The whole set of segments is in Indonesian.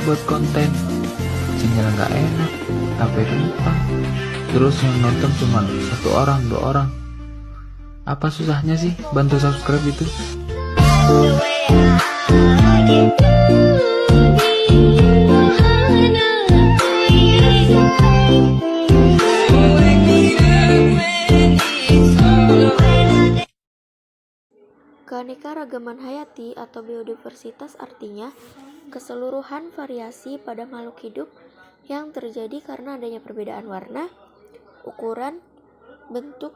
buat konten, sinyal nggak enak, HP rentang, terus yang nonton cuma 1 orang 2 orang. Apa susahnya sih bantu subscribe itu? Keanekaragaman hayati atau biodiversitas artinya keseluruhan variasi pada makhluk hidup yang terjadi karena adanya perbedaan warna, ukuran, bentuk,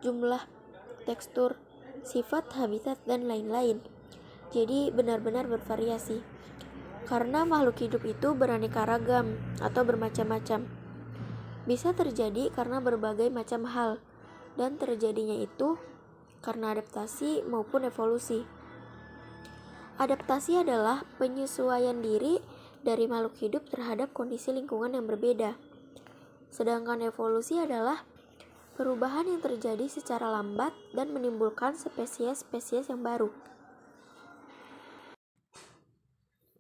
jumlah, tekstur, sifat, habitat, dan lain-lain. Jadi benar-benar bervariasi. Karena makhluk hidup itu beraneka ragam atau bermacam-macam. Bisa terjadi karena berbagai macam hal, dan terjadinya itu karena adaptasi maupun evolusi. Adaptasi adalah penyesuaian diri dari makhluk hidup terhadap kondisi lingkungan yang berbeda. Sedangkan evolusi adalah perubahan yang terjadi secara lambat dan menimbulkan spesies-spesies yang baru.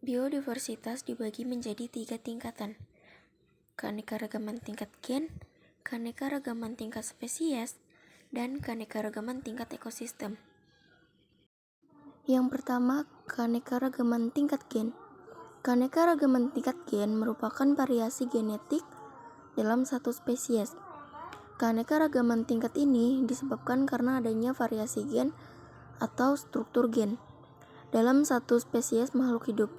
Biodiversitas dibagi menjadi 3 tingkatan: keanekaragaman tingkat gen, keanekaragaman tingkat spesies, dan keanekaragaman tingkat ekosistem. Yang pertama, keanekaragaman tingkat gen. Keanekaragaman tingkat gen merupakan variasi genetik dalam satu spesies. Keanekaragaman tingkat ini disebabkan karena adanya variasi gen atau struktur gen dalam satu spesies makhluk hidup.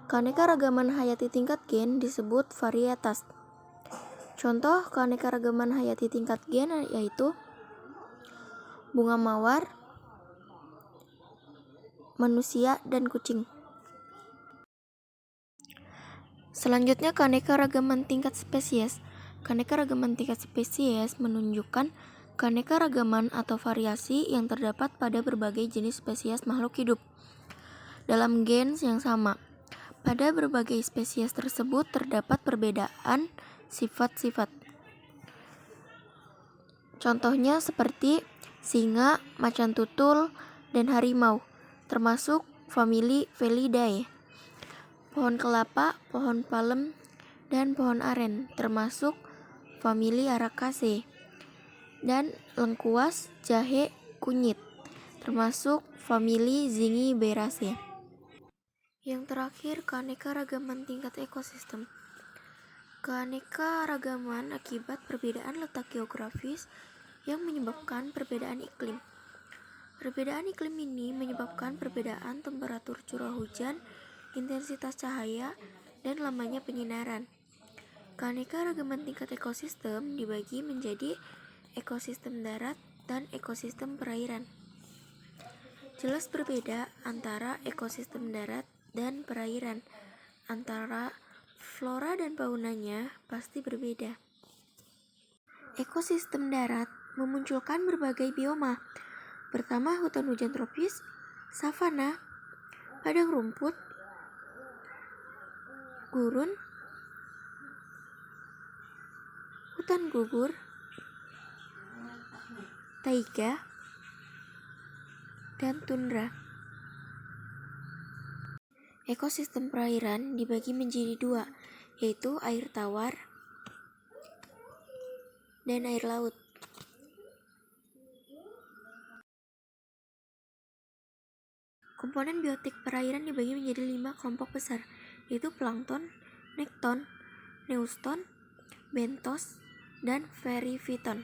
Keanekaragaman hayati tingkat gen disebut varietas. Contoh keanekaragaman hayati tingkat gen yaitu bunga mawar, manusia, dan kucing. Selanjutnya, keanekaragaman tingkat spesies. Keanekaragaman tingkat spesies menunjukkan keanekaragaman atau variasi yang terdapat pada berbagai jenis spesies makhluk hidup dalam gen yang sama. Pada berbagai spesies tersebut terdapat perbedaan sifat-sifat. Contohnya seperti singa, macan tutul, dan harimau, termasuk famili Felidae. Pohon kelapa, pohon palem, dan pohon aren, termasuk famili Araceae. Dan lengkuas, jahe, kunyit, termasuk famili Zingiberaceae. Yang terakhir, keanekaragaman tingkat ekosistem. Keanekaragaman akibat perbedaan letak geografis yang menyebabkan perbedaan iklim. Perbedaan iklim ini menyebabkan perbedaan temperatur curah hujan, intensitas cahaya, dan lamanya penyinaran. Keanekaragaman tingkat ekosistem dibagi menjadi ekosistem darat dan ekosistem perairan. Jelas berbeda antara ekosistem darat dan perairan. Antara flora dan faunanya pasti berbeda. Ekosistem darat memunculkan berbagai bioma. Pertama, hutan hujan tropis, savana, padang rumput, gurun, hutan gugur, taiga, dan tundra. Ekosistem perairan dibagi menjadi 2, yaitu air tawar dan air laut. Komponen biotik perairan dibagi menjadi 5 kelompok besar, yaitu plankton, nekton, neuston, bentos, dan perifiton.